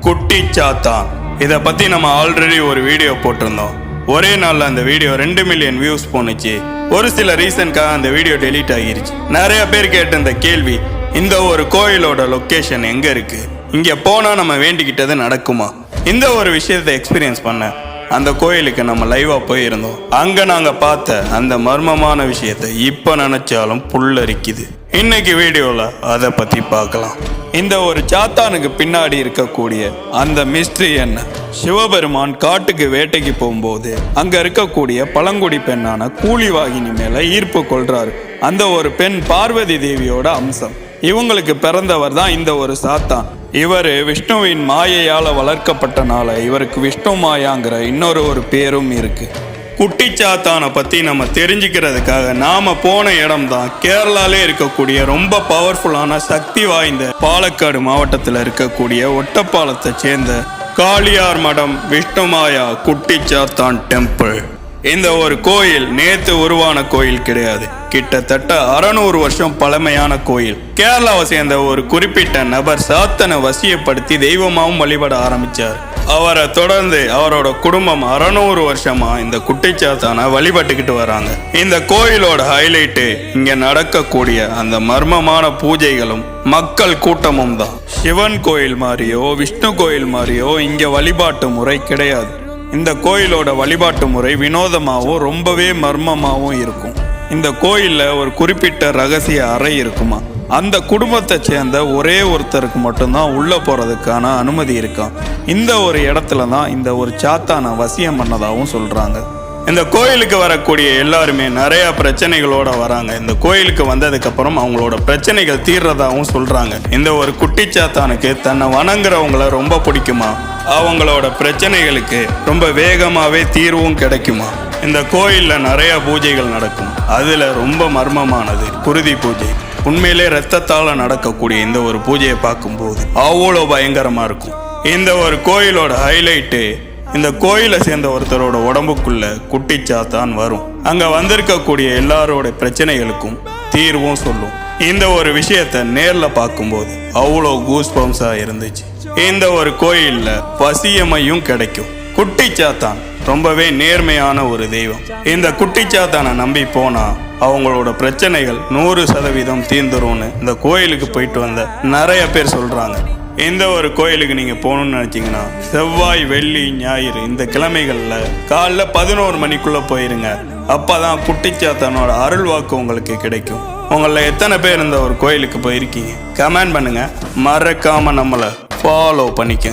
குட்டி சாத்தான். இதை பற்றி நம்ம ஆல்ரெடி ஒரு வீடியோ போட்டிருந்தோம். ஒரே நாளில் அந்த வீடியோ 2 மில்லியன் வியூஸ் போனுச்சு. ஒரு சில ரீசனுக்காக அந்த வீடியோ டெலீட் ஆகிருச்சு. நிறைய பேர் கேட்ட இந்த கேள்வி, இந்த ஒரு கோயிலோட லொக்கேஷன் எங்கே இருக்குது, இங்கே போனால் நம்ம வேண்டிக்கிட்டது நடக்குமா? இந்த ஒரு விஷயத்தை எக்ஸ்பீரியன்ஸ் பண்ண அந்த கோயிலுக்கு நம்ம லைவாக போயிருந்தோம். அங்கே நாங்கள் பார்த்த அந்த மர்மமான விஷயத்தை இப்போ நினச்சாலும் புல்லரிக்குது. இன்னைக்கு வீடியோவில் அதை பற்றி பார்க்கலாம். இந்த ஒரு சாத்தானுக்கு பின்னாடி இருக்கக்கூடிய அந்த மிஸ்ட்ரி என்ன? சிவபெருமான் காட்டுக்கு வேட்டைக்கு போகும்போது அங்க இருக்கக்கூடிய பழங்குடி பெண்ணான கூலிவாகினி மேல ஈர்ப்பு கொள்றாரு. அந்த ஒரு பெண் பார்வதி தேவியோட அம்சம். இவங்களுக்கு பிறந்தவர் தான் இந்த ஒரு சாத்தான். இவர் விஷ்ணுவின் மாயையால வளர்க்கப்பட்டனால இவருக்கு விஷ்ணு மாயாங்கிற இன்னொரு பேரும் இருக்கு. குட்டி சாத்தானை பற்றி நம்ம தெரிஞ்சுக்கிறதுக்காக நாம் போன இடம் தான் கேரளாலே இருக்கக்கூடிய ரொம்ப பவர்ஃபுல்லான சக்தி வாய்ந்த பாலக்காடு மாவட்டத்தில் இருக்கக்கூடிய ஒட்டப்பாலத்தை சேர்ந்த காளியார் மடம் விஷ்ணுமாயா குட்டி சாத்தான் டெம்பிள். இந்த ஒரு கோயில் நேத்து உருவான கோயில் கிடையாது. கிட்டத்தட்ட 600 வருஷம் பழமையான கோயில். கேரளாவை சேர்ந்த ஒரு குறிப்பிட்ட நபர் சாத்தனை வசியப்படுத்தி தெய்வமாகவும் வழிபட ஆரம்பிச்சார். அவரை தொடர்ந்து அவரோட குடும்பம் 600 வருஷமா இந்த குட்டிச்சாத்தானை வழிபட்டுக்கிட்டு வராங்க. இந்த கோயிலோட ஹைலைட்டு இங்க நடக்கக்கூடிய அந்த மர்மமான பூஜைகளும் மக்கள் கூட்டமும் தான். சிவன் கோயில் மாதிரியோ விஷ்ணு கோயில் மாதிரியோ இங்க வழிபாட்டு முறை கிடையாது. இந்த கோயிலோட வழிபாட்டு முறை வினோதமாகவும் ரொம்பவே மர்மமாகவும் இருக்கும். இந்த கோயிலில் ஒரு குறிப்பிட்ட ரகசிய அறை இருக்குமா, அந்த குடும்பத்தை சேர்ந்த ஒரே ஒருத்தருக்கு மட்டும்தான் உள்ளே போகிறதுக்கான அனுமதி இருக்கான். இந்த ஒரு இடத்துல தான் இந்த ஒரு சாத்தானை வசியம் பண்ணதாகவும் சொல்கிறாங்க. இந்த கோயிலுக்கு வரக்கூடிய எல்லாருமே நிறைய பிரச்சனைகளோட வராங்க. இந்த கோயிலுக்கு வந்ததுக்கப்புறம் அவங்களோட பிரச்சனைகள் தீர்றதாகவும் சொல்கிறாங்க. இந்த ஒரு குட்டி சாத்தானுக்கு தன்னை வணங்குறவங்கள ரொம்ப பிடிக்குமா, அவங்களோட பிரச்சனைகளுக்கு ரொம்ப வேகமாகவே தீர்வும் கிடைக்குமா. இந்த கோயிலில் நிறைய பூஜைகள் நடக்கும். அதில் ரொம்ப மர்மமானது குருதி பூஜை. உண்மையிலே ரத்தத்தால் நடக்கக்கூடிய இந்த ஒரு பூஜையை பார்க்கும்போது அவ்வளோ பயங்கரமாக இருக்கும். இந்த ஒரு கோயிலோட ஹைலைட்டு, இந்த கோயிலை சேர்ந்த ஒருத்தரோட உடம்புக்குள்ள குட்டி சாத்தான் வரும். அங்கே வந்திருக்கக்கூடிய எல்லாரோட பிரச்சனைகளுக்கும் தீர்வும் சொல்லும். இந்த ஒரு விஷயத்தை நேரில் பார்க்கும்போது அவ்வளோ கூஸ்பம்ஸாக இருந்துச்சு. இந்த ஒரு கோயிலில் வசியமையும் கிடைக்கும். குட்டி சாத்தான் ரொம்பவே நேர்மையான ஒரு தெய்வம். இந்த குட்டி சாத்தானை நம்பி போனால் அவங்களோட பிரச்சனைகள் 100% தீர்ந்துரும்னு இந்த கோயிலுக்கு போயிட்டு வந்த நிறைய பேர் சொல்கிறாங்க. இந்த ஒரு கோயிலுக்கு நீங்கள் போகணுன்னு நினச்சிங்கன்னா செவ்வாய் வெள்ளி ஞாயிறு இந்த கிழமைகளில் காலைல 11 மணிக்குள்ளே போயிருங்க. அப்போ தான் குட்டிச்சாத்தானோட அருள் வாக்கு உங்களுக்கு கிடைக்கும். உங்களில் எத்தனை பேர் இந்த ஒரு கோயிலுக்கு போயிருக்கீங்க? கமெண்ட் பண்ணுங்கள். மறக்காமல் நம்மளை ஃபாலோ பண்ணிக்க.